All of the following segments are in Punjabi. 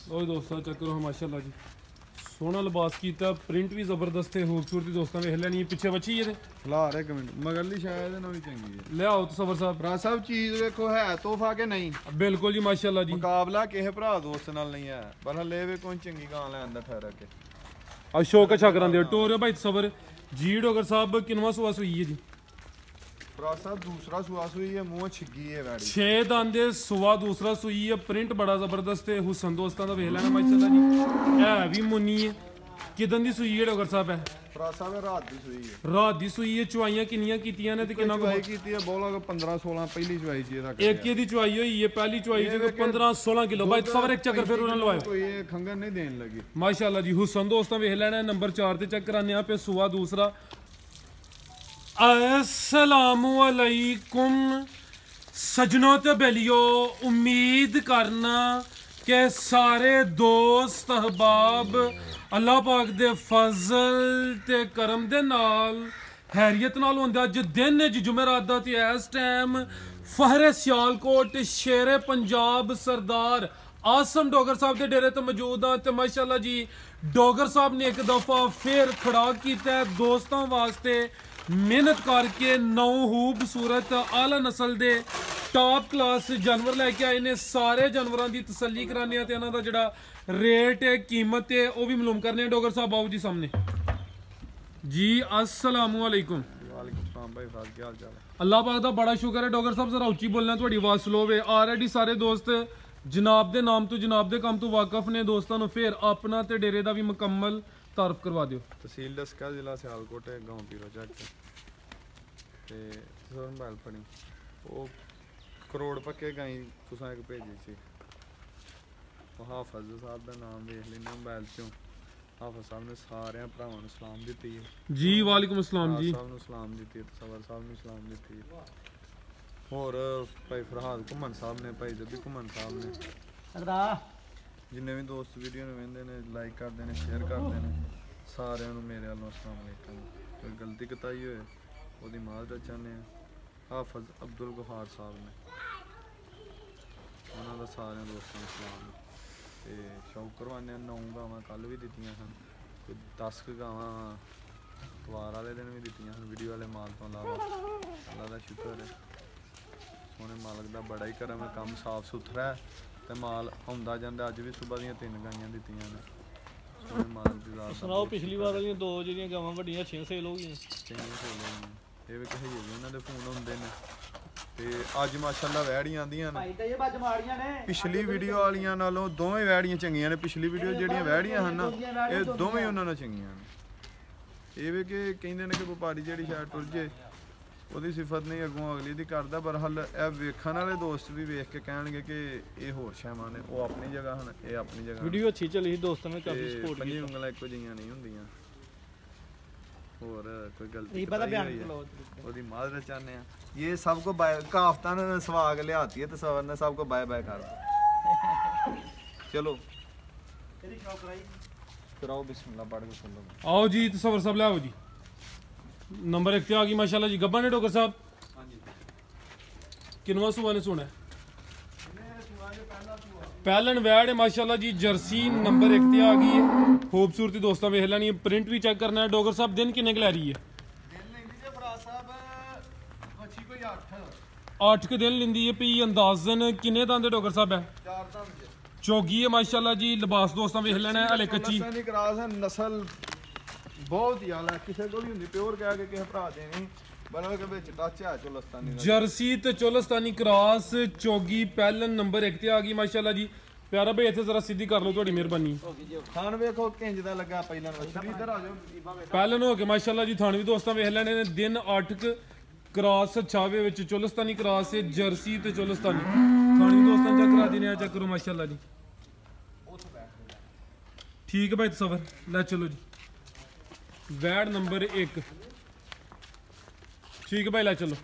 लो दोस्तों चेक करो माशाल्लाह जी सोहना लिबास कीता प्रिंट भी जबरदस्त है खूबसूरती दोस्तों वेख लैनी पिछे बची है खलार एक मिनट मगरली शायद ना भी चंगी है ले आओ तो सबर साहब भरा साहब चीज देखो है तोहफा के नहीं बिल्कुल जी माशाल्लाह जी मुकाबला किसी भरा दोस्त नाल नहीं है पर हले वे कोई चंगी गां ले अंदर ठहरा के अशोक अच्छा करांदे टोर भाई सबर जी डोगर साहब किनवा सुवास हुई है जी भरा साहब दूसरा सुवास हुई है मुंह छिगी है वैड़ी 6 दांदे सुवा दूसरा सुई है प्रिंट बड़ा जबरदस्त है हुसन दोस्तां दा वेख लेना माशाल्लाह जी है भी मुन्नी है किदन दी सुई है डोगर साहब है भरा साहब रात दी सुई है रात दी सुई है चुवाइयां किन्नियां कीतियां ने ते किन्ना चुवाई कीती है बोला 15 16 पहली चुवाई जी रख एक दी चुवाई हुई है पहली चुवाई च 15 16 किलो भाई सबर एक चक्कर फिर उन्होंने लवाया कोई ये खंगर नहीं देने लगी माशाल्लाह जी हुसन दोस्तां वेख लेना नंबर 4 ते चेक कराने पे सुवा दूसरा अस्सलामुअलैकुम सजनों ते बेलियो उम्मीद करना कि सारे दोस्त अहबाब अल्लाह पाक दे फजल ते करम दे नाल हैरियत नाल होंदा अज दिन ज जुमेरात दा ते इस टाइम फहरे सियालकोट शेरे पंजाब सरदार आसम डोगर साहब के डेरे तो मौजूद हाँ ते माशाल्लाह जी डोगर साहब ने एक दफा फिर खड़ा किया दोस्तों वास्ते मेहनत करके नौ खूबसूरत आला नस्ल दे टॉप क्लास जानवर लैके आए ने सारे जानवरों की तसल्ली कराने ते इन्हां दा जिहड़ा रेट है कीमत है वह भी मालूम करने डोगर साहब आओ जी सामने जी अस्सलामुअलैकुम अल्लाह पाक दा बड़ा शुक्र है डोगर साहब जरा उच्ची बोलना थोड़ी आवाज स्लो है ऑलरेडी सारे दोस्त जनाब दे नाम तो जनाब दे काम तो वाकफ ने दोस्तों ने फिर अपना ते डेरे दा भी मुकम्मल तारफ करवा दियो तहसील डस्का जिला सियालकोट है गांव पीरो चक ते मोबाइल पड़ी वो करोड़ पक्के गाई तुसा एक भेजी सी हाफज साहब का नाम देख लेना मोबाइल चों हाफज साहब ने सारे भरावां नूं सलाम दित्ती है जी वालेकुम अस्सलाम जी साहब नूं सलाम दित्ती है सवर साहब नूं सलाम दित्ती है होर भाई फरहाद घुमन साहब ने भाई जब्बी घुमन साहब ने जिन्ने भी दोस्त वीडियो नूं वेंदे ने लाइक करते हैं शेयर करते हैं सारिਆਂ ਨੂੰ मेरे वालों अस्सलाम वालेकुम कोई गलती कताई होए ਉਹਦੀ ਮਾਜ਼ਰਤ ਚਾਹੁੰਦੇ ਹਾਂ ਹਾਫਜ਼ ਅਬਦੁਲ ਗਫਾਰ ਸਾਹਿਬ ਨੇ ਉਹਨਾਂ ਦਾ ਸਾਰਿਆਂ ਦੋਸਤਾਂ ਨੂੰ ਸਲਾਮ ਤੇ ਸ਼ੌਕ ਕਰਵਾਉਂਦੇ ਹਾਂ 9 ਗਾਵਾਂ ਕੱਲ ਵੀ ਦਿੱਤੀਆਂ ਹਨ ਕੋਈ 10 ਗਾਵਾਂ ਤਵਾਰ ਵਾਲੇ ਦਿਨ ਵੀ ਦਿੱਤੀਆਂ ਹਨ ਵੀਡੀਓ ਵਾਲੇ ਮਾਲ ਤੋਂ ਇਲਾਵਾ ਅੱਲਾ ਦਾ ਸ਼ੁਕਰ ਹੈ ਸੋਹਣੇ ਮਾਲਕ ਦਾ ਬੜਾ ਹੀ ਕਰਮ ਹੈ ਕੰਮ ਸਾਫ ਸੁਥਰਾ ਹੈ ਤੇ ਮਾਲ ਆਉਂਦਾ ਜਾਂਦਾ ਅੱਜ ਵੀ ਸਵੇਰ ਦੀਆਂ 3 ਗਾਈਆਂ ਦਿੱਤੀਆਂ ਨੇ ਸੋਹਣੇ ਮਾਲਕ ਦੀ ਜ਼ਾਤ ਸੁਣਾਓ ਪਿਛਲੀ ਵਾਰ ਵਾਲੀਆਂ 2 ਜਿਹੜੀਆਂ ਗਾਵਾਂ ਵੱਡੀਆਂ 6 ਸੇਲ ਹੋ ਗਈਆਂ ਇਹ ਵੀ ਕਹੇ ਜੀ ਉਹਨਾਂ ਦੇ ਫੋਨ ਹੁੰਦੇ ਨੇ ਤੇ ਅੱਜ ਮਾਸ਼ਾਅੱਲਾ ਵੈੜੀਆਂ ਆਂਦੀਆਂ ਨੇ ਪਿਛਲੀ ਵੀਡੀਓ ਵਾਲੀਆਂ ਨਾਲੋਂ ਦੋਵੇਂ ਵੈੜੀਆਂ ਚੰਗੀਆਂ ਨੇ ਪਿਛਲੀ ਵੀਡੀਓ ਜਿਹੜੀਆਂ ਵੈੜੀਆਂ ਹਨ ਨਾ ਇਹ ਦੋਵੇਂ ਉਹਨਾਂ ਨਾਲ ਚੰਗੀਆਂ ਨੇ ਇਹ ਵੀ ਕਿ ਕਹਿੰਦੇ ਨੇ ਕਿ ਵਪਾਰੀ ਜਿਹੜੀ ਸ਼ਾਇਦ ਟੁੱਟ ਜੇ ਉਹਦੀ ਸਿਫਤ ਨਹੀਂ ਅੱਗੋਂ ਅਗਲੀ ਦੀ ਕਰਦਾ ਪਰ ਹਲ ਇਹ ਵੇਖਣ ਵਾਲੇ ਦੋਸਤ ਵੀ ਵੇਖ ਕੇ ਕਹਿਣਗੇ ਕਿ ਇਹ ਹੋਰ ਸ਼ੈਵਾਂ ਨੇ ਉਹ ਆਪਣੀ ਜਗ੍ਹਾ ਹਨ ਇਹ ਆਪਣੀ ਜਗ੍ਹਾ ਵੀਡੀਓ ਅੱਛੀ ਚੱਲੀ ਸੀ ਦੋਸਤਾਂ ਨੇ ਕਾਫੀ ਸਪੋਰਟ ਕੀਤੀ ਪੰਜੀ ਉਂਗਲਾਂ ਇੱਕੋ ਜਿਹੀਆਂ ਨਹੀਂ ਹੁੰਦੀਆਂ और कोई गलती ओदी माजरत चाहते हैं ये सबको काफ्तान ने सवाग लियाती है तो सवर ने सबको बाय बाय कर चलो कराओ बिस्मिल्लाह पढ़ के सुन लो आओ जी तसव्वुर साहब ले आओ जी नंबर 1 पे आ गई माशाल्लाह जी गब्बा ने डोगर साहब हां जी किनवा सुबह ने सुना पहलन वैड है माशाल्लाह जी जर्सी नंबर 1 ते आ गई है खूबसूरती दोस्तों वेख लैनी प्रिंट भी चेक करना है डोगर साहब दिन किन्ने क लै रही है दिन लेंदी जे भरा साहब मच्छी कोई 8 के दिन लेंदी है पी अंदाजन किन्ने दांदे डोगर साहब है 4 दांद चौगी है माशाल्लाह जी लिबास दोस्तों वेख लेना है हले कच्ची नस्ल दी क्रास है नस्ल बहुत ही आला किसे को भी हुंदी प्योर कह के किसे भरा दे नहीं बल्कि के विच टच है चोलस्तानी जर्सी ते चोलस्तानी क्रॉस चौगी पहलन नंबर 1 ते आ गई माशाल्लाह जी प्यारा भाई इत्थे जरा सीधी कर लो थोड़ी मेहरबानी खान वेखो किंज दा लगा पहलन वछड़ी इधर आ जाओ पहलन हो के माशाल्लाह जी थान भी दोस्तां वेख लेने ने दिन 8 क्रॉस छावे विच चोलस्तानी क्रॉस है जर्सी ते चोलस्तानी थान भी दोस्तां चेक करा दिने चेक करो माशाल्लाह जी ठीक है भाई तसव्वुर ले चलो जी वैड नंबर 1 ठीक है भाई ला चलो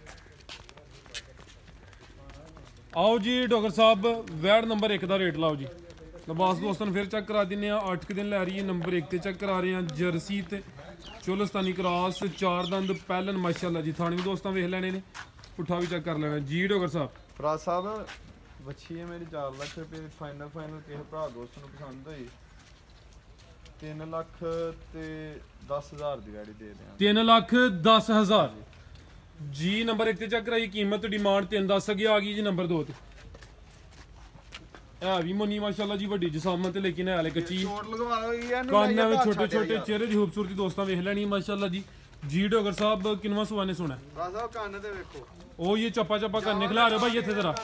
आओ जी डॉक्टर साहब वैड नंबर 1 का रेट लाओ जी लिबास दोस्तों फिर चेक करा दें 8 दिन लै रही है नंबर 1 चेक करा रहे हैं जर्सी ते चोलस्तानी क्रॉस 4 दंद पहलन माशाल्लाह जी थाने भी दोस्तों वेख लेने ने पुट्ठा भी चेक कर लेना जी डॉक्टर साहब फराज साहब ਵੱਛੀ ਹੈ ਮੇਰੀ 4 ਲੱਖ ਰੁਪਏ ਫਾਈਨਲ ਕਿਸੇ ਭਰਾ ਦੋਸਤ ਨੂੰ ਪਸੰਦ ਹੋਈ 3 ਲੱਖ ਤੇ 10,000 ਦੀ ਵੈੜੀ ਦੇ ਦਿਆਂ 3,10,000 ਜੀ। ਨੰਬਰ 1 ਤੇ ਚੈੱਕ ਕਰਾਈ ਕੀਮਤ ਡਿਮਾਂਡ 3 ਦੱਸ ਗਿਆ ਆ ਗਈ ਜੀ ਨੰਬਰ 2 ਤੇ ਇਹ ਵੀ ਮੁੰਨੀ ਮਾਸ਼ਾਅੱਲਾ ਜੀ ਵੱਡੀ ਜਸਾਮਤ ਲੇਕਿਨ ਹਾਲੇ ਕੱਚੀ ਚੋਟ ਲਗਵਾ ਲਓ ਇਹਨੂੰ ਕੰਨਾਂ ਵਿੱਚ ਛੋਟੇ ਛੋਟੇ ਚਿਹਰੇ ਦੀ ਖੂਬਸੂਰਤੀ ਦੋਸਤਾਂ ਵੇਖ ਲੈਣੀ ਮਾਸ਼ਾਅੱਲਾ ਜੀ। ਜੀ ਡੋਗਰ ਸਾਹਿਬ ਕਿੰਨਵਾਂ ਸੁਆਨੇ ਸੁਣਾ ਸਾਹਿਬ ਕੰਨ ਤੇ ਵੇਖੋ ਉਹ ਇਹ ਚੱਪਾ ਕਰਨੇ ਖਿਲਾ ਰਹੇ ਭਾਈ ਇੱਥੇ ਜ਼ਰਾ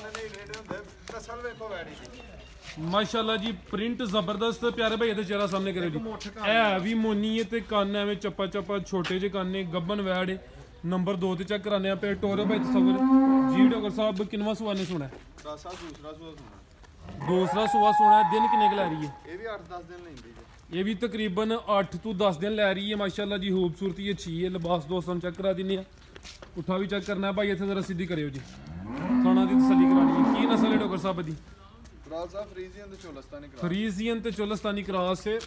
ਨਸਲ ਵੇਖੋ ਵੈੜੀ ਦੀ ਮਾਸ਼ਾਅੱਲਾ ਜੀ। ਪ੍ਰਿੰਟ ਜ਼ਬਰਦਸਤ ਪਿਆਰੇ ਭਾਈ ਇਹਦੇ ਚਿਹਰਾ ਸਾਹਮਣੇ ਕਰਿਓ ਜੀ। ਇਹ ਵੀ ਮੋਨੀ ਹੈ ਤੇ ਕੰਨ ਐਵੇਂ ਚੱਪਾ ਛੋਟੇ ਜਿਹੇ ਕੰਨ ਨੇ ਗੱਬਨ ਵੈੜ ਨੰਬਰ 2 ਤੇ ਚੈੱਕ ਕਰਾਨੇ ਆ ਪੇ ਟੋਰੇ ਭਾਈ ਤਸਵਰ ਜੀ ਡੋਗਰ ਸਾਹਿਬ ਕਿੰਨਵਾਂ ਸੁਆਨੇ ਸੁਣਾ ਸਾਹਿਬ ਦੂਸਰਾ ਸੁਆ ਸੁਣਾ ਦੂਸਰਾ ਸੁਆ ਸੁਣਾ ਦਿਨ ਕਿੰਨੇ ਕੁ ਲੈ ਰਹੀ ਹੈ ਇਹ ਵੀ 8-10 ਦਿਨ ਲੈਂਦੀ ਹੈ ਇਹ ਵੀ ਤਕਰੀਬਨ 8 ਤੋਂ 10 ਦਿਨ ਲੈ ਰਹੀ ਹੈ ਮਾਸ਼ਾਅੱਲਾ ਜੀ। ਖੂਬਸੂਰਤੀ ਅੱਛੀ ਹੈ ਲਿਬਾਸ ਦੋਸਤਾਂ ਨੂੰ ਚੈੱਕ ਕਰਾ ਦਿੰਨੇ ਆ ਉਠਾ ਵੀ ਚੈੱਕ ਕਰਨਾ ਭਾਈ ਇੱਥੇ ਜ਼ਰਾ ਸਿੱਧੀ ਕਰਿਓ ਜੀ ਥਾਣਾ ਦੀ ਤਸੱਲੀ ਕਰਾਣੀ ਹੈ। ਕੀ ਨਸਲ ਹੈ ਡੋਗਰ ਸਾਹਿਬ ਦੀ ਸਾਹਿਬ ਫਰੀਜ਼ੀਅਨ ਤੇ ਚੋਲਸਤਾਨੀ ਕਰਾਸ ਫਰੀਜ਼ੀਅਨ ਤੇ ਚੋਲਸਤਾਨੀ ਕਰਾਸ ਹੈ।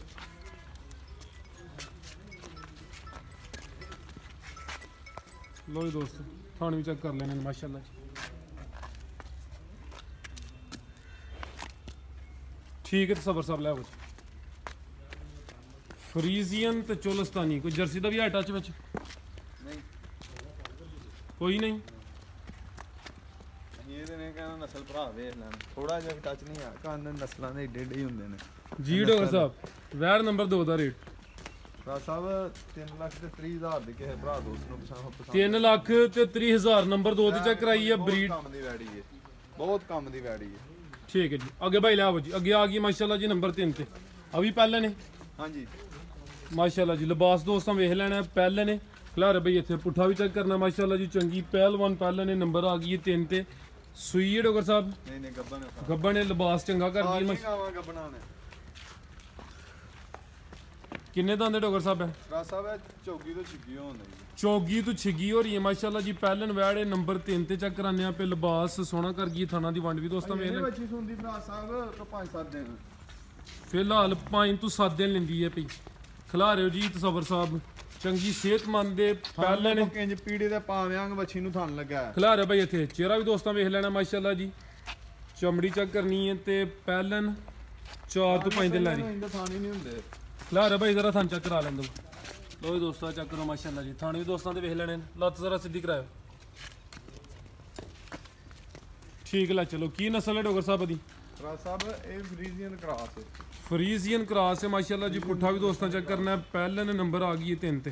ਲੋ ਜੀ ਦੋਸਤੋ ਥਾਣ ਵੀ ਚੈੱਕ ਕਰ ਲੈਣੇ ਨੇ ਮਾਸ਼ਾਅੱਲਾ ਜੀ। ਠੀਕ ਹੈ ਸਬਰ ਸਾਹਿਬ ਲੈ ਆਓ ਫਰੀਜ਼ੀਅਨ ਤੇ ਚੋਲਸਤਾਨੀ ਕੋਈ ਜਰਸੀ ਦਾ ਵੀ ਹੈ ਟੱਚ ਵਿੱਚ ਨਹੀਂ ਕੋਈ ਨਹੀਂ ਇਹਦੇ ਨੇ ਕਹਿੰਦਾ ਨਸਲ ਭਰਾ ਵੇਖ ਲੈਣ ਥੋੜਾ ਜਿਹਾ ਟੱਚ ਨਹੀਂ ਆ ਕੰਨ ਨਸਲਾਂ ਦੇ ਏਡੇ ਹੀ ਹੁੰਦੇ ਨੇ ਜੀ ਡੋਗਰ ਸਾਹਿਬ ਵੈਰ ਨੰਬਰ 2 ਦਾ ਰੇਟ ਸਾਹਿਬ 3 ਲੱਖ ਤੇ 30,000 ਦੀ ਕਿਸੇ ਭਰਾ ਦੋਸਤ ਨੂੰ ਪਸੰਦ 3 ਲੱਖ ਤੇ 30,000 ਨੰਬਰ 2 ਦੀ ਚੈੱਕ ਕਰਾਈ ਹੈ ਬਰੀਡ ਕੰਮ ਦੀ ਵੈੜੀ ਹੈ ਬਹੁਤ ਕੰਮ ਦੀ ਵੈੜੀ ਹੈ। ਠੀਕ ਹੈ ਜੀ ਅੱਗੇ ਭਾਈ ਲਿਆਓ ਜੀ ਅੱਗੇ ਆ ਗਈ ਮਾਸ਼ਾਅੱਲਾ ਜੀ ਨੰਬਰ 3 ਤੇ ਅਭੀ ਪਹਿਲੇ ਨੇ ਹਾਂਜੀ ਮਾਸ਼ਾਅੱਲਾ ਜੀ ਲਿਬਾਸ ਦੋਸਤਾਂ ਵੇਖ ਲੈਣਾ ਪਹਿਲੇ ਨੇ ਖਿਲਾਰੇ ਬਈ ਇੱਥੇ ਪੁੱਠਾ ਵੀ ਚੈੱਕ ਕਰਨਾ ਮਾਸ਼ਾਅੱਲਾ ਜੀ ਚੰਗੀ ਪਹਿਲਵਾਨ ਪਹਿਲੇ ਨੇ ਨੰਬਰ ਆ ਗਈ 3 ਤੇ ਸੂਈ ਹੈ ਡੋਗਰ ਸਾਹਿਬ ਨਹੀਂ ਗੱਬਣ ਨੇ ਲਿਬਾਸ ਚੰਗਾ ਕਰ ਗਈ ਗੱਬਣਾ ਨੇ ਕਿੰਨੇ ਦੰਦ ਡੋਗਰ ਸਾਹਿਬ ਹੈ ਸਾਹਿਬ ਚੌਗੀ ਤੋਂ ਛਿੱਗੀ ਹੋਉਂਦਾ ਜੀ ਚੌਗੀ ਤੋਂ ਛਿੱਗੀ ਹੋ ਰਹੀ ਹੈ ਮਾਸ਼ਾਅੱਲਾ ਜੀ। ਪਹਿਲਨ ਵੈੜੇ ਨੰਬਰ 3 ਤੇ ਚੈੱਕ ਕਰਾਨੇ ਆ ਪੇ ਲਿਬਾਸ ਸੋਹਣਾ ਕਰ ਗਈ ਥਾਣਾ ਦੀ ਵੰਡ ਵੀ ਦੋਸਤਾਂ ਵੇਖ ਲੈ ਬੱਚੀ ਸੁਣਦੀ ਭਰਾ ਸਾਹਿਬ ਤੋਂ 5-7 ਦਿਨ ਫਿਲਹਾਲ 5 ਤੋਂ 7 ਦਿਨ ਲੈਂਦੀ ਹੈ ਪਈ ਖਿਲਾ ਰਿਓ ਜੀ ਤਸਵਰ ਸਾਹਿਬ ਚੰਗੀ ਸਿਹਤਮੰਦ ਦੇ ਪਹਿਲੇ ਨੇ ਕਿੰਜ ਪੀੜੇ ਦੇ ਪਾਵਿਆਂਗ ਬੱਚੀ ਨੂੰ ਥਣ ਲੱਗਾ ਖਿਲਾ ਰਿਓ ਬਈ ਇੱਥੇ ਚਿਹਰਾ ਵੀ ਦੋਸਤਾਂ ਵੇਖ ਲੈਣਾ ਮਾਸ਼ਾਅੱਲਾ ਜੀ। ਚਮੜੀ ਚੈੱਕ ਕਰਨੀ ਹੈ ਤੇ ਪਹਿਲਨ 4 ਤੋਂ 5 ਦਿਨ ਲੈ ਰਹੀ ਥਾਣੀ ਨਹੀਂ ਹੁੰਦੇ ਖਿਲਾ ਰਿਓ ਬਈ ਜ਼ਰਾ ਥਾਂ ਚੈੱਕ ਕਰਾ ਲੈਂਦੋ ਲੋ ਦੋਸਤਾਂ ਚੈੱਕ ਕਰੋ ਮਾਸ਼ਾਅੱਲਾ ਜੀ। ਥਾਣੇ ਵੀ ਦੋਸਤਾਂ ਦੇ ਵੇਖ ਲੈਣੇ ਲੱਤ ਜ਼ਰਾ ਸਿੱਧੀ ਕਰਾਇਓ ਠੀਕ ਲੈ ਚਲੋ। ਕੀ ਨਸਲ ਹੈ ਡੋਗਰ ਸਾਹਿਬ ਦੀ ਸਾਹਿਬ ਇਹ ਫਰੀਜ਼ੀਅਨ ਕਰਾਸ ਹੈ ਫਰੀਜ਼ੀਅਨ ਕਰਾਸ ਹੈ ਮਾਸ਼ਾਅੱਲਾ ਜੀ। ਪੁੱਠਾ ਵੀ ਦੋਸਤਾਂ ਚੈੱਕ ਕਰਨਾ ਪਹਿਲੇ ਨੰਬਰ ਆ ਗਈ ਹੈ 3 ਤੇ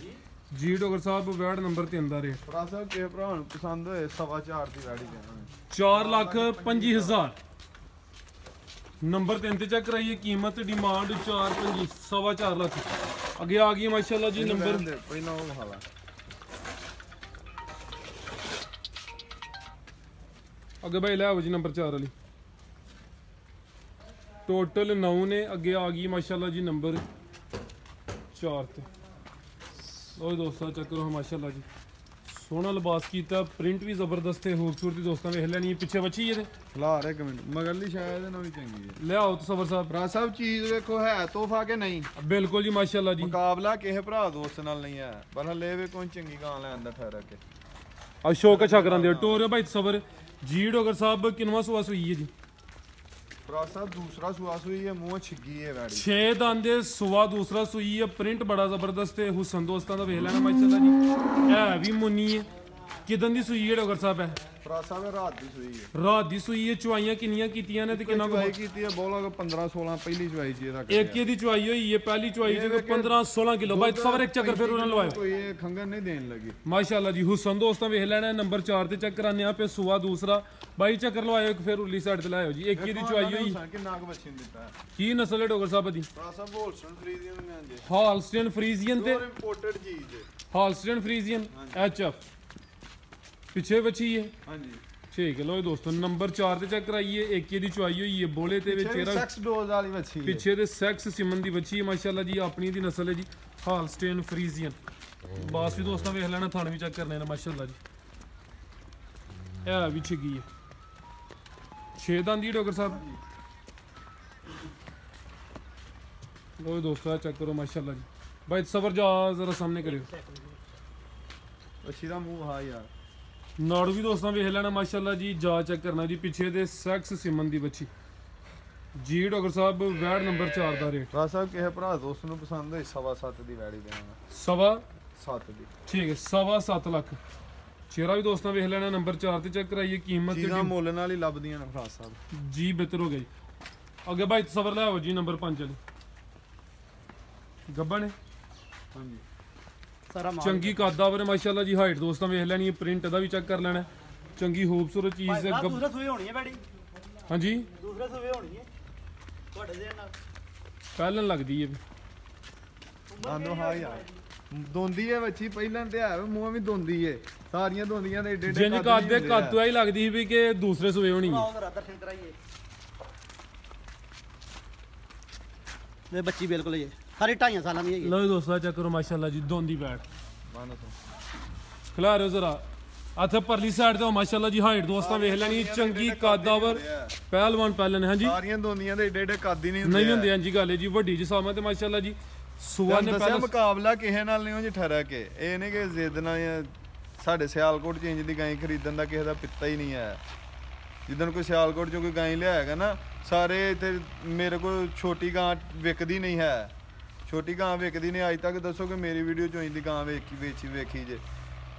ਜੀ ਡੋਗਰ ਸਾਹਿਬ ਵੈੜ ਨੰਬਰ 3 ਦਾ ਰੇਟ ਸਾਹਿਬ ਕਿਸੇ ਭਰਾ ਨੂੰ ਪਸੰਦ ਹੋਏ 4.5 ਦੀ ਵੈੜੀ ਦੇਣਾ 4,25,000 ਨੰਬਰ 3 ਤੇ ਚੈੱਕ ਕਰਾਈਏ ਕੀਮਤ ਡਿਮਾਂਡ 4.25 4.5 ਲੱਖ ਅੱਗੇ ਆ ਗਈ ਮਾਸ਼ਾਅੱਲਾ ਜੀ ਨੰਬਰ ਪਹਿਲਾਂ ਉਹ ਹਾਲਾ ਅੱਗੇ ਭਾਈ ਲੈ ਆਓ ਜੀ ਨੰਬਰ 4 ਵਾਲੀ ਟੋਟਲ 9 ਨੇ ਅੱਗੇ ਆ ਗਈ ਮਾਸ਼ਾਅੱਲਾ ਜੀ ਨੰਬਰ 4 ਤੇ ਲੋ ਦੋਸਤਾਂ ਚੈੱਕ ਕਰੋ ਮਾਸ਼ਾਅੱਲਾ ਜੀ ਸੋਹਣਾ ਲਿਬਾਸ ਕੀਤਾ ਪ੍ਰਿੰਟ ਵੀ ਜ਼ਬਰਦਸਤ ਹੈ ਖੂਬਸੂਰਤੀ ਦੋਸਤਾਂ ਵੇਖ ਲੈਣੀ ਪਿੱਛੇ ਬੱਚੀ ਇਹਦੇ ਲਾ ਰਹੇ ਕਮੈਂਟ ਮਗਰਲੀ ਸ਼ਾਇਦ ਇਹਨਾਂ ਵੀ ਚੰਗੀ ਹੈ ਲਿਆਓ ਤਸਵਰ ਸਾਹਿਬ ਭਰਾ ਸਾਹਿਬ ਚੀਜ਼ ਵੇਖੋ ਹੈ ਤੋਹਫਾ ਕਿ ਨਹੀਂ ਬਿਲਕੁਲ ਜੀ ਮਾਸ਼ਾਅੱਲਾ ਜੀ ਮੁਕਾਬਲਾ ਕਿਸੇ ਭਰਾ ਦੋਸਤ ਨਾਲ ਨਹੀਂ ਹੈ ਪਰ ਹਲੇ ਵੀ ਕੋਈ ਚੰਗੀ ਗਾਂ ਲੈਣ ਦਾ ਠਹਿਰਾ ਕੇ ਅਸ਼ੋਕ ਅੱਛਾ ਕਰਾਂਦੇ ਟੋਰਿਓ ਭਾਈ ਤਸਵਰ ਜੀ ਡੋਗਰ ਸਾਹਿਬ ਕਿੰਨਵਾਂ ਸੁਆ ਸੂਈ ਹੈ ਜੀ ਭਰਾ ਸਾਹਿਬ ਦੂਸਰਾ ਸੁਆ ਸੂਈ ਹੈ ਮੂੰਹ ਛਿੱਗੀ ਹੈ ਵੈੜੀ 6 ਦੰਦੇ ਸੁਆ ਦੂਸਰਾ ਸੂਈ ਹੈ ਪ੍ਰਿੰਟ ਬੜਾ ਜ਼ਬਰਦਸਤ ਹੈ ਹੁਸਨ ਦੋਸਤਾਂ ਦਾ ਵੇਖ ਲੈਣਾ ਮਾਸ਼ਾਅੱਲਾ ਜੀ। ਇਹ ਵੀ ਮੁੰਨੀ ਹੈ ਕਿਦਨ ਦੀ ਸੂਈ ਹੈ ਡੋਗਰ ਸਾਹਿਬ ਹੈ ਭਰਾ ਸਾਹਿਬ ਰਾਤ ਦੀ ਸੂਈ ਹੈ ਰਾਤ ਦੀ ਸੂਈ ਹੈ ਚੁਆਈਆਂ ਕਿੰਨੀਆਂ ਕੀਤੀਆਂ ਨੇ ਤੇ ਕਿੰਨਾ ਚੁਆਈ ਕੀਤੀ ਹੈ ਬੋਲਾ 15-16 ਪਹਿਲੀ ਚੁਆਈ ਜੀ ਇਹਦਾ ਇੱਕ ਇਹਦੀ ਚੁਆਈ ਹੋਈ ਹੈ ਪਹਿਲੀ ਚੁਆਈ ਚ 15-16 ਕਿਲੋ ਬਾਈ ਸਵਰ ਇੱਕ ਚੱਕਰ ਫਿਰ ਉਹਨਾਂ ਲਵਾਇਓ ਕੋਈ ਇਹ ਖੰਗਨ ਨਹੀਂ ਦੇਣ ਲੱਗੀ ਮਾਸ਼ਾਅੱਲਾ ਜੀ ਹੁਸਨ ਦੋਸਤਾਂ ਵੇਖ ਲੈਣਾ ਨੰਬਰ 4 ਤੇ ਚੈੱਕ ਕਰਾਨੇ ਆ ਪੇ ਸੁਆ ਦੂਸਰਾ ਬਾਈ ਚੱਕਰ ਲਵਾਇਓ ਇੱਕ ਫਿਰ ਉਰਲੀ ਸਾਈਡ ਤੇ ਲਾਇਓ ਜੀ ਇੱਕ ਇਹਦੀ ਚੁਆਈ ਹੋਈ ਕਿੰਨਾ ਕੁ ਬੱਚੇ ਨੂੰ ਦਿੱਤਾ ਕੀ ਨਸਲ ਹੈ ਡੋਗਰ ਸਾਹਿਬ ਦੀ ਭਰਾ ਸਾਹਿਬ ਹੋਲਸਟਨ ਫਰੀਜ਼ੀਅਨ ਨੇ ਆਂਦੇ ਹਾਲਸਟਨ ਫਰੀਜ਼ੀਅਨ ਤੇ ਇੰਪੋਰਟਡ ਚੀਜ਼ ਹੈ ਹਾਲਸਟਨ ਫਰੀਜ਼ੀਅਨ ਐਚਐਫ ਪਿੱਛੇ ਬੱਚੀ ਹੈ ਹਾਂਜੀ ਠੀਕ ਹੈ ਲੋ ਦੋਸਤੋ ਨੰਬਰ 4 ਤੇ ਚੈੱਕ ਕਰਾਈਏ ਇੱਕ ਇਹਦੀ ਚੁਆਈ ਹੋਈ ਹੈ ਬੋਲੇ ਤੇ ਵਿੱਚ ਚਿਹਰਾ ਸੈਕਸ ਡੋਜ਼ ਵਾਲੀ ਬੱਚੀ ਹੈ ਪਿੱਛੇ ਦੇ ਸੈਕਸ ਸਿਮਨ ਦੀ ਬੱਚੀ ਹੈ ਮਾਸ਼ਾਅੱਲਾ ਜੀ ਆਪਣੀ ਦੀ ਨਸਲ ਹੈ ਜੀ ਹਾਲਸਟਨ ਫਰੀਜ਼ੀਅਨ ਬਾਸ ਵੀ ਦੋਸਤਾਂ ਵੇਖ ਲੈਣਾ ਥਣ ਵੀ ਚੈੱਕ ਕਰਨੇ ਨੇ ਮਾਸ਼ਾਅੱਲਾ ਜੀ ਇਹ ਵੀ ਛਿੱਗੀ ਹੈ 6 ਦੰਦੀ ਡੋਗਰ ਸਾਹਿਬ ਲੋ ਦੋਸਤੋ ਚੈੱਕ ਕਰੋ ਮਾਸ਼ਾਅੱਲਾ ਜੀ ਬਾਈ ਸਬਰ ਜਾ ਜ਼ਰਾ ਸਾਹਮਣੇ ਕਰਿਓ ਅੱਛੀ ਦਾ ਮੂੰਹ ਹਾਂ ਯਾਰ ਨਾੜੂ ਵੀ ਦੋਸਤਾਂ ਵੇਖ ਲੈਣਾ ਮਾਸ਼ਾਅੱਲਾ ਜੀ, ਜਾ ਚੈੱਕ ਕਰਨਾ ਜੀ ਪਿੱਛੇ ਦੇ ਸੈਕਸ ਸਿਮਨ ਦੀ ਬੱਚੀ ਜੀ। ਡਾਕਟਰ ਸਾਹਿਬ ਵੈੜ ਨੰਬਰ 4 ਦਾ ਰੇਟ ਰਾਜ ਸਾਹਿਬ ਕਿਸੇ ਭਰਾ ਦੋਸਤ ਨੂੰ ਪਸੰਦ ਹੋਈ 7.5 ਦੀ ਵੈੜੀ ਦੇਣਾ। 7.5 ਦੀ ਠੀਕ ਹੈ, 7.5 ਲੱਖ। ਚਿਹਰਾ ਵੀ ਦੋਸਤਾਂ ਵੇਖ ਲੈਣਾ ਨੰਬਰ 4 ਤੇ ਚੈੱਕ ਕਰਾਈਏ ਕੀਮਤ ਚੀਜ਼ਾਂ ਮੁੱਲ ਨਾਲ ਹੀ ਲੱਭਦੀਆਂ ਨੇ ਰਾਜ ਸਾਹਿਬ ਜੀ। ਬਿਹਤਰ ਹੋ ਗਿਆ ਜੀ। ਅੱਗੇ ਭਾਈ ਤਸਵਰ ਲੈ ਆਓ ਜੀ ਨੰਬਰ 5 ਵਾਲੀ ਗੱਬਾ ਨੇ ਹਾਂਜੀ ਸਾਰਾ ਮਾਲ ਚੰਗੀ ਕਾਦਾਵਰ ਮਾਸ਼ਾਅੱਲਾ ਜੀ। ਹਾਈਟ ਦੋਸਤਾਂ ਵੇਖ ਲੈਣੀ ਹੈ, ਪ੍ਰਿੰਟ ਦਾ ਵੀ ਚੈੱਕ ਕਰ ਲੈਣਾ। ਚੰਗੀ ਖੂਬਸੂਰਤ ਚੀਜ਼ ਹੈ। ਦੂਸਰੇ ਸੂਏ ਹੋਣੀ ਹੈ ਬੈੜੀ, ਹਾਂਜੀ ਦੂਸਰੇ ਸੂਏ ਹੋਣੀ ਹੈ ਤੁਹਾਡੇ ਦੇ ਨਾਲ ਪਹਿਲਣ ਲੱਗਦੀ ਹੈ ਆਂਦੋ ਹਾਂ ਯਾਰ ਦੋਂਦੀ ਹੈ ਬੱਚੀ ਪਹਿਲਾਂ ਤੇ ਹੈ ਮੂੰਹ ਵੀ ਦੋਂਦੀ ਹੈ, ਸਾਰੀਆਂ ਦੋਂਦੀਆਂ ਦੇ ਏਡੇ ਜਿੰਨ ਕਾਦੇ ਕਾਤੂਆ ਹੀ ਲੱਗਦੀ ਸੀ ਵੀ ਕਿ ਦੂਸਰੇ ਸੂਏ ਹੋਣੀ ਹੈ। ਆਓ ਜ਼ਰਾ ਦਰਸ਼ਨ ਕਰਾਈਏ ਵੇ ਬੱਚੀ ਬਿਲਕੁਲ ਹੀ ਹੈ, ਸਾਰੀ 2.5 ਸਾਲਾਂ ਦੀ ਹੈਗੀ। ਲਓ ਦੋਸਤਾਂ ਚੈੱਕ ਕਰੋ ਮਾਸ਼ਾਅੱਲਾ ਜੀ ਦੋਂਦੀ ਬੈਠ ਬੰਨ ਤੋਂ ਖਿਲਾ ਰਹੇ ਜ਼ਰਾ ਇੱਥੇ ਪਰਲੀ ਸਾਈਡ ਤੇ ਮਾਸ਼ਾਅੱਲਾ ਜੀ। ਹਾਈਟ ਦੋਸਤਾਂ ਵੇਖ ਲੈਣੀ ਚੰਗੀ ਕਾਦਾਵਰ ਪਹਿਲਵਾਨ ਪਹਿਲਨ। ਹਾਂਜੀ ਸਾਰੀਆਂ ਦੋਂਦੀਆਂ ਦੇ ਏਡੇ ਏਡੇ ਕੱਦ ਹੀ ਨਹੀਂ ਨਹੀਂ ਹੁੰਦੇ ਹਾਂਜੀ ਗੱਲ ਹੈ ਜੀ। ਵੱਡੀ ਜਿਸਾਮਤ ਤੇ ਮਾਸ਼ਾਅੱਲਾ ਜੀ। ਸੁਆ ਨੇ ਦੱਸਿਆ ਪਹਿਲਾਂ ਮੁਕਾਬਲਾ ਕਿਸੇ ਨਾਲ ਨਹੀਂ ਉਹ ਜੀ ਠਹਿਰਾ ਕੇ, ਇਹ ਨਹੀਂ ਕਿ ਜ਼ਿੱਦ ਨਾਲ ਜਾਂ ਸਾਡੇ ਸਿਆਲਕੋਟ ਚੇਂਜ ਦੀ ਗਾਂ ਖਰੀਦਣ ਦਾ ਕਿਸੇ ਦਾ ਪਿੱਤਾ ਹੀ ਨਹੀਂ ਹੈ। ਜਿੱਦਣ ਕੋਈ ਸਿਆਲਕੋਟ ਚੋਂ ਕੋਈ ਗਾਂ ਲਿਆਏਗਾ ਨਾ, ਸਾਰੇ ਇੱਥੇ ਮੇਰੇ ਕੋਲ ਛੋਟੀ ਗਾਂ ਵਿਕਦੀ ਨਹੀਂ ਹੈ। ਛੋਟੀ ਗਾਂ ਵਿਕਦੀ ਨਹੀਂ ਅੱਜ ਤੱਕ। ਦੱਸੋ ਕਿ ਮੇਰੀ ਵੀਡੀਓ ਚੋਂ ਇੰਦੀ ਗਾਂ ਵੇਖੀ ਜੇ।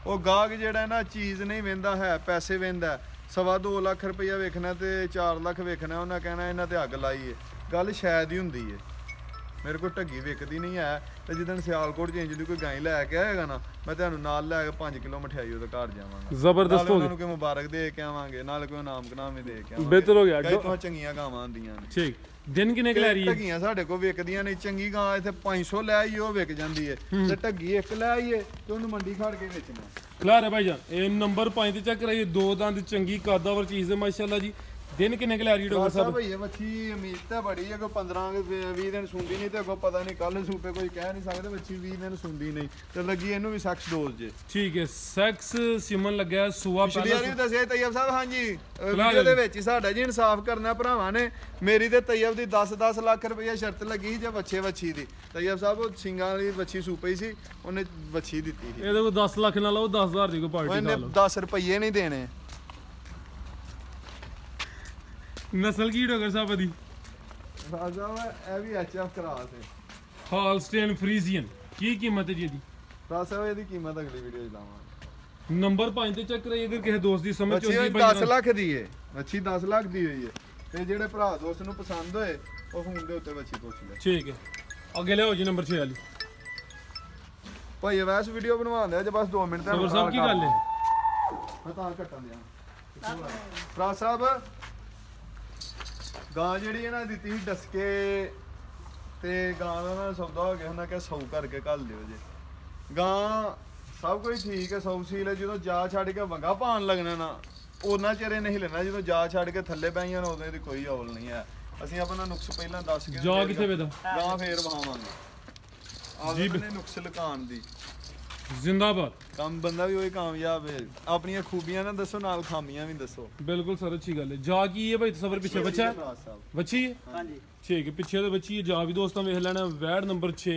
ਉਹ ਗਾਹਕ ਜਿਹੜਾ ਨਾ ਚੀਜ਼ ਨਹੀਂ ਵੇਂਦਾ ਹੈ, ਪੈਸੇ ਵੇਂਦਾ। 2.25 ਲੱਖ ਰੁਪਈਆ ਵੇਖਣਾ ਤੇ 4 ਲੱਖ ਵੇਖਣਾ, ਉਹਨਾਂ ਕਹਿਣਾ ਇਹਨਾਂ ਤੇ ਅੱਗ ਲਾਈ ਏ। ਗੱਲ ਸ਼ਾਇਦ ਹੀ ਹੁੰਦੀ ਏ। ਮੇਰੇ ਕੋਲ ਢੱਗੀ ਵਿਕਦੀ ਨਹੀਂ ਹੈ ਤੇ ਜਿੱਦਣ ਸਿਆਲਕੋਟ ਚੇਂਜ ਦੀ ਕੋਈ ਗਾਂ ਲੈ ਕੇ ਆਏਗਾ ਨਾ, ਮੈਂ ਤੁਹਾਨੂੰ ਨਾਲ ਲੈ ਕੇ 5 ਕਿਲੋ ਮਠਿਆਈ ਉਹਦੇ ਘਰ ਜਾਵਾਂਗਾ। ਜ਼ਬਰਦਸਤ ਹੋ ਉਹਨਾਂ ਗਿਆ। ਨੂੰ ਕੋਈ ਮੁਬਾਰਕ ਦੇ ਕੇ ਆਵਾਂਗੇ, ਨਾਲ ਕੋਈ ਨਾਮ ਕਨਾਮ ਵੀ ਦੇ ਕੇ ਆਵਾਂਗੇ। ਬਿਹਤਰ ਹੋ ਗਿਆ। ਕਈ ਤੋਂ ਚੰਗੀਆਂ ਗਾਵਾਂ ਆਉਂਦੀਆਂ ਨੇ। ਠੀਕ ਦਿਨ ਕਿੰਨੇ ਕੁ ਲੈ ਰਹੀ ਹੈ? ਢੱਗੀਆਂ ਸਾਡੇ ਕੋਲ ਵਿਕਦੀਆਂ ਨੇ। ਚੰਗੀ ਗਾਂ ਇੱਥੇ 500 ਲੈ ਆਈਏ ਉਹ ਵਿਕ ਜਾਂਦੀ ਏ, ਤੇ ਢੱਗੀ ਇੱਕ ਲੈ ਆਈਏ ਤੇ ਉਹਨੂੰ ਮੰਡੀ ਖੜ ਕੇ ਵੇਚਣਾ। ਖਿਲਾ ਰਿਹਾ ਭਾਈ ਜਾਨ ਇਹ ਨੰਬਰ 5 ਤੇ ਚੈੱਕ ਕਰਾਈਏ। ਦੋ ਦੰਦ ਚੰਗੀ ਕਾਦਾਵਰ ਚੀਜ਼ ਹੈ ਮਾਸ਼ਾਅੱਲਾ ਜੀ। ਦਿਨ ਕਿੰਨੇ ਕੁ ਲੈ ਰਹੀ ਡਾਕਟਰ ਸਾਹਿਬ? ਭਈਏ ਬੱਚੀ ਉਮੀਦ ਤਾਂ ਬੜੀ ਹੈ ਕਿ 15-20 ਦਿਨ ਸੁੰਦੀ ਨਹੀਂ, ਤੇ ਅੱਗੋਂ ਪਤਾ ਨਹੀਂ ਕੱਲ ਸੂਪੇ ਕੋਈ ਕਹਿ ਨਹੀਂ ਸਕਦੇ। ਬੱਚੀ 20 ਦਿਨ ਸੁੰਦੀ ਨਹੀਂ ਤੇ ਲੱਗੀ ਇਹਨੂੰ ਵੀ ਸੈਕਸ ਡੋਜ਼ ਜੇ। ਠੀਕ ਹੈ, ਸੈਕਸ ਸਿਮਨ ਲੱਗਿਆ ਸੁਆ ਪਿਛਲੀ ਵਾਰੀ ਪਹਿਲਾਂ ਵੀ ਦੱਸਿਆ ਤੈਯਬ ਸਾਹਿਬ। ਹਾਂਜੀ ਵੀਡੀਓ ਦੇ ਵਿੱਚ ਹੀ ਸਾਡਾ ਜੀ ਇਨਸਾਫ ਕਰਨਾ ਭਰਾਵਾਂ ਨੇ। ਮੇਰੀ ਤੇ ਤੈਯਬ ਦੀ 10-10 ਲੱਖ ਰੁਪਈਆ ਸ਼ਰਤ ਲੱਗੀ ਸੀ ਜੇ ਵੱਛੀ ਦੀ। ਤੈਯਬ ਸਾਹਿਬ ਉਹ ਸਿੰਘਾਂ ਵਾਲੀ ਵੱਛੀ ਸੂਪਈ ਸੀ, ਉਹਨੇ ਵੱਛੀ ਦਿੱਤੀ ਸੀ। ਇਹਦੇ ਕੋਲ 10 ਲੱਖ ਨਾਲ ਉਹ 10,000 ਦੀ ਕੋਈ ਪਾਰਟੀ ਉਹਨੇ ਨਾਲ 10 ਰੁਪਈਏ ਨਹੀਂ ਦੇਣੇ। ਨਸਲ ਕੀ ਡਾਕਟਰ ਸਾਹਿਬ ਦੀ? ਰਾਜਾ ਇਹ ਵੀ ਐਚਐਫ ਕਰਾਸ ਹੈ। ਹਾਲਸਟੇਨ ਫਰੀਜ਼ੀਅਨ। ਕੀ ਕੀਮਤ ਹੈ ਜੀ ਇਹਦੀ? ਰਾਜਾ ਇਹਦੀ ਕੀਮਤ ਅਗਲੀ ਵੀਡੀਓ 'ਚ ਲਾਵਾਂਗੇ। ਨੰਬਰ 5 ਤੇ ਚੈੱਕ ਕਰਾਈਏ ਅਗਰ ਕਿਸੇ ਦੋਸਤ ਦੀ ਸਮਝ ਬੱਚੀ ਆਉਂਦੀ 10 ਲੱਖ ਦੀ ਏ। ਬੱਚੀ 10 ਲੱਖ ਦੀ ਹੋਈ ਏ, ਤੇ ਜਿਹੜੇ ਭਰਾ ਦੋਸਤ ਨੂੰ ਪਸੰਦ ਹੋਏ ਉਹ ਫੋਨ ਦੇ ਉੱਤੇ ਬੱਚੀ ਪੁੱਛ ਲੈ। ਠੀਕ ਹੈ, ਅੱਗੇ ਲਿਆਓ ਜੀ ਨੰਬਰ 6 ਵਾਲੀ। ਭਾਈ ਵੈਸ ਵੀਡੀਓ ਬਣਵਾਉਂਦੇ ਆ ਜੇ ਬਸ 2 ਮਿੰਟ ਸਬਰ ਸਾਹਿਬ ਕੀ ਗੱਲ ਹੈ? ਮੈਂ ਤਾਂ ਕੱਟਣ ਦਿਆਂ ਭਰਾ ਸਾਹਿਬ। ਗਾਂ ਜਿਹੜੀ ਇਹਨਾਂ ਦਿੱਤੀ ਸੀ ਡਸਕੇ ਤੇ ਗਾਂ ਦਾ ਨਾ ਸੌਦਾ ਹੋ ਗਿਆ, ਉਹਨਾਂ ਕਿਹਾ 100 ਕਰਕੇ ਘੱਲ ਦਿਓ ਜੇ। ਗਾਂ ਸਭ ਕੁਝ ਠੀਕ ਹੈ, 100 ਸੀਲ ਹੈ। ਜਦੋਂ ਜਾ ਛੱਡ ਕੇ ਵੰਗਾ ਪਾਣ ਲੱਗਣਾ ਨਾ, ਉਹਨਾਂ ਚਿਹਰੇ ਨਹੀਂ ਲੈਣਾ। ਜਦੋਂ ਜਾ ਛੱਡ ਕੇ ਥੱਲੇ ਪਈਆਂ ਨਾ, ਉਦੋਂ ਇਹਦੀ ਕੋਈ ਔਲ ਨਹੀਂ ਹੈ। ਅਸੀਂ ਆਪਣਾ ਨੁਕਸ ਪਹਿਲਾਂ ਦੱਸ ਕੇ ਜਾ ਕਿੱਥੇ ਵੇਦਾ ਗਾਂ ਫੇਰ ਵਹਾਵਾਂਗੇ। ਆਪ ਨੇ ਨੁਕਸ ਲਕਾਉਣ ਦੀ ਜ਼ਿੰਦਾਬਾਦ। ਕੰਮ ਬੰਦਾ ਵੀ ਉਹੀ ਕਾਮਯਾਬ ਹੈ। ਆਪਣੀਆਂ ਖੂਬੀਆਂ ਨਾ ਦੱਸੋ, ਨਾਲ ਖਾਮੀਆਂ ਵੀ ਦੱਸੋ। ਬਿਲਕੁਲ ਸਰ ਅੱਛੀ ਗੱਲ ਹੈ। ਜਾ ਕੀ ਹੈ ਭਾਈ ਤਸਵਰ ਪਿੱਛੇ ਬੱਚਾ ਹੈ? ਭਰਾ ਸਾਹਿਬ ਬੱਚੀ ਹੈ? ਹਾਂਜੀ ਠੀਕ ਹੈ, ਪਿੱਛੇ ਤੇ ਬੱਚੀ ਹੈ। ਜਾ ਵੀ ਦੋਸਤਾਂ ਵੇਖ ਲੈਣਾ। ਵੈੜ ਨੰਬਰ 6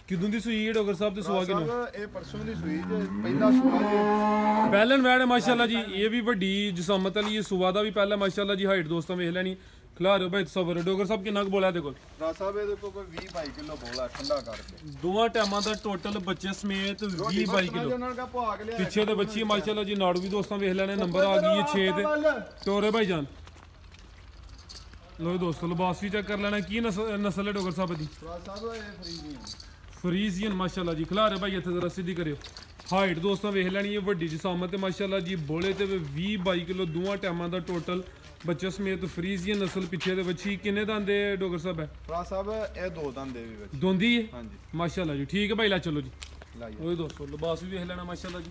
ਕਿਦੋਂ ਦੀ ਸੂਈ ਹੈ ਡਾਕਟਰ ਸਾਹਿਬ ਤੇ ਸੁਆ ਕਿਨੂੰ? ਸਾਹਿਬ ਇਹ ਪਰਸੋਂ ਦੀ ਸੂਈ ਜੇ, ਪਹਿਲਾ ਸੂਆ ਪਹਿਲਨ ਵੈੜ ਹੈ ਮਾਸ਼ਾਅੱਲਾ ਜੀ। ਇਹ ਵੀ ਵੱਡੀ ਜਸਾਮਤ ਵਾਲੀ ਹੈ। ਸੁਆ ਦਾ ਵੀ ਪਹਿਲਾ ਮਾਸ਼ਾਅੱਲਾ ਜੀ। ਹਾਈਟ ਦੋਸਤਾਂ ਵੇਖ ਲੈਣੀ। ਖਿਲਾ ਰਹੇ ਭਾਈ ਤਸਵਰ। ਡਾਕਟਰ ਸਾਹਿਬ ਕਿੰਨਾ ਕੁ ਬੋਲਿਆ ਦੇ ਕੋਲ? ਭਰਾ ਸਾਹਿਬ ਇਹਦੇ ਕੋਲ ਕੋਈ 20-22 ਕਿਲੋ ਬੋਲਾ ਠੰਡਾ ਕਰਕੇ। ਦੋਵਾਂ ਟਾਈਮਾਂ ਦਾ ਟੋਟਲ ਬੱਚੇ ਸਮੇਤ 20-22 ਕਿਲੋ। ਉਹਨਾਂ ਦਾ ਭਾਅ ਕੇ ਲਿਆ ਪਿੱਛੇ ਤੇ ਬੱਚੀ ਮਾਸ਼ਾਅੱਲਾ ਜੀ। ਨਾੜੂ ਵੀ ਦੋਸਤਾਂ ਵੇਖ ਲੈਣੇ। ਨੰਬਰ ਆ ਗਈ ਹੈ 6 ਤੇ। ਤੋਰੇ ਭਾਈ ਜਾਨ ਲੋ ਦੋਸਤੋ ਲਿਬਾਸ ਵੀ ਚੈੱਕ ਕਰ ਲੈਣਾ। ਕੀ ਨਸਲ ਹੈ ਡਾਕਟਰ ਸਾਹਿਬ ਦੀ? ਭਰਾ ਸਾਹਿਬ ਇਹ ਫਰੀਜ਼ੀ ਫਰੀਜ਼ੀਅਨ ਮਾਸ਼ਾਅੱਲਾ ਜੀ। ਖਿਲਾ ਰਹੇ ਭਾਈ ਇੱਥੇ ਜ਼ਰਾ ਸਿੱਧੀ ਕਰਿਓ। ਹਾਈਟ ਦੋਸਤਾਂ ਵੇਖ ਲੈਣੀ ਹੈ ਵੱਡੀ ਜਿਸਾਮਤ ਤੇ ਮਾਸ਼ਾਅੱਲਾ ਜੀ। ਬੋਲੇ ਤੇ 20-22 ਕਿਲੋ ਦੋਵਾਂ ਟਾਈਮਾਂ ਦਾ ਟੋਟਲ ਬੱਚੇ ਸਮੇਤ। ਫਰੀਜ਼ੀਅਨ ਨਸਲ ਪਿੱਛੇ ਦੇ ਬੱਚੀ ਕਿੰਨੇ ਦੰਦ ਦੇ ਡਾਕਟਰ ਸਾਹਿਬ ਹੈ? ਭਰਾ ਸਾਹਿਬ ਇਹ 2 ਦੰਦ ਦੇ ਵੀ ਵਿੱਚ ਦੋਂਦੀ ਹੈ ਹਾਂਜੀ ਮਾਸ਼ਾਅੱਲਾ ਜੀ। ਠੀਕ ਹੈ ਭਾਈ ਲੈ ਚਲੋ ਜੀ। ਲਾਈਏ ਉਹ ਦੋਸਤੋ ਲਿਬਾਸ ਵੀ ਵੇਖ ਲੈਣਾ ਮਾਸ਼ਾਅੱਲਾ ਜੀ।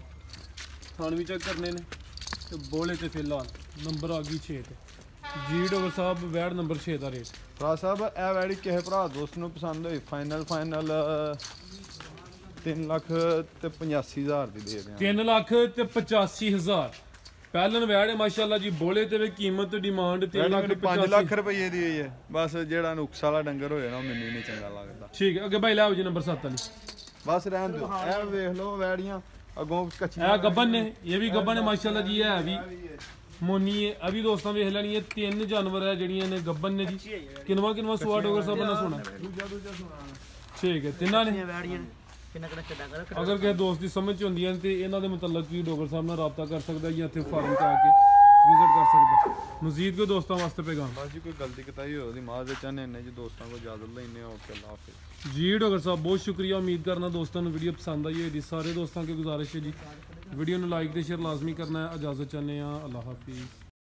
ਥਾਣ ਵੀ ਚੈੱਕ ਕਰਨੇ ਨੇ ਤੇ ਬੋਲੇ ਤੇ ਫਿਲਹਾਲ ਨੰਬਰ ਆ ਗਈ 6 ਤੇ ਜੀ। ਡਾਕਟਰ ਸਾਹਿਬ ਵੈੜ ਨੰਬਰ 6 ਦਾ ਰੇਟ? ਭਰਾ ਸਾਹਿਬ ਇਹ ਵੈੜੀ ਕਿਸੇ ਭਰਾ ਦੋਸਤ ਨੂੰ ਪਸੰਦ ਹੋਈ ਫਾਈਨਲ 3 ਲੱਖ ਤੇ 85,000 ਦੀ ਦੇ ਦਿਆਂ। 3 ਲੱਖ ਤੇ 85,000 ਪਹਿਲਨ ਵੈੜ ਹੈ ਮਾਸ਼ਾਅੱਲਾ ਜੀ। ਬੋਲੇ ਤੇ ਵੀ ਕੀਮਤ ਡਿਮਾਂਡ 3 ਲੱਖ 5 ਲੱਖ ਰੁਪਏ ਦੀ ਹੋਈ ਹੈ। ਬਸ ਜਿਹੜਾ ਨੁਕਸ ਵਾਲਾ ਡੰਗਰ ਹੋਇਆ ਨਾ ਉਹ ਮੈਨੂੰ ਨਹੀਂ ਚੰਗਾ ਲੱਗਦਾ। ਠੀਕ ਹੈ, ਅੱਗੇ ਭਾਈ ਲੈ ਆਓ ਜੀ ਨੰਬਰ 7 ਵਾਲੀ। ਬਸ ਰਹਿਣ ਦਿਓ। ਇਹ ਵੇਖ ਲਓ ਵੈੜੀਆਂ ਅੱਗੋਂ ਕੱਚੀ ਇਹ ਗੱਬਨ ਨੇ, ਇਹ ਵੀ ਗੱਬਨ ਨੇ ਮਾਸ਼ਾਅੱਲਾ ਜੀ। ਹੈ ਵੀ ਮੋਨੀ ਹੈ। ਇਹ ਵੀ ਦੋਸਤਾਂ ਵੇਖ ਲੈਣੀ ਇਹ 3 ਜਾਨਵਰ ਹੈ ਜਿਹੜੀਆਂ ਨੇ ਗੱਬਨ ਨੇ ਜੀ। ਕਿਨਵਾ ਸੁਆ ਡੋਗਰ ਸਾਹਿਬ ਨਾਲ ਸੁਣਾ ਠੀਕ ਹੈ ਤਿੰਨਾਂ ਨੇ। ਅਗਰ ਕਿਸੇ ਦੋਸਤ ਦੀ ਸਮਝ ਚ ਹੁੰਦੀਆਂ ਤੇ ਇਹਨਾਂ ਦੇ ਮੁਤਲਕ ਵੀ ਡੋਗਰ ਸਾਹਿਬ ਨਾਲ ਰਾਬਤਾ ਕਰ ਸਕਦਾ ਜਾਂ ਇੱਥੇ ਫਾਰਮ ਤੇ ਆ ਕੇ ਵਿਜ਼ਿਟ ਕਰ ਸਕਦਾ। ਮਜ਼ੀਦ ਕੋਈ ਦੋਸਤਾਂ ਵਾਸਤੇ ਪੈਗਾਮ? ਬਸ ਜੀ ਕੋਈ ਗਲਤੀ ਕਤਾਈ ਹੋਈ ਉਹਦੀ ਮਾਂ ਦੇ ਚਾਹਨੇ ਨੇ ਜੀ ਦੋਸਤਾਂ ਕੋਲ ਇਜਾਜ਼ਤ ਲੈਣੇ ਓਕੇ ਅੱਲਾਹ ਹਾਫਿਜ਼ जी डॉक्टर साहब बहुत शुक्रिया। उम्मीद करना दोस्तों को वीडियो पसंद आई होगी। सारे दोस्तों की गुजारिश है जी वीडियो को लाइक तो शेयर लाजमी करना है। इजाज़त चाहते हैं। अल्लाह हाफिज़।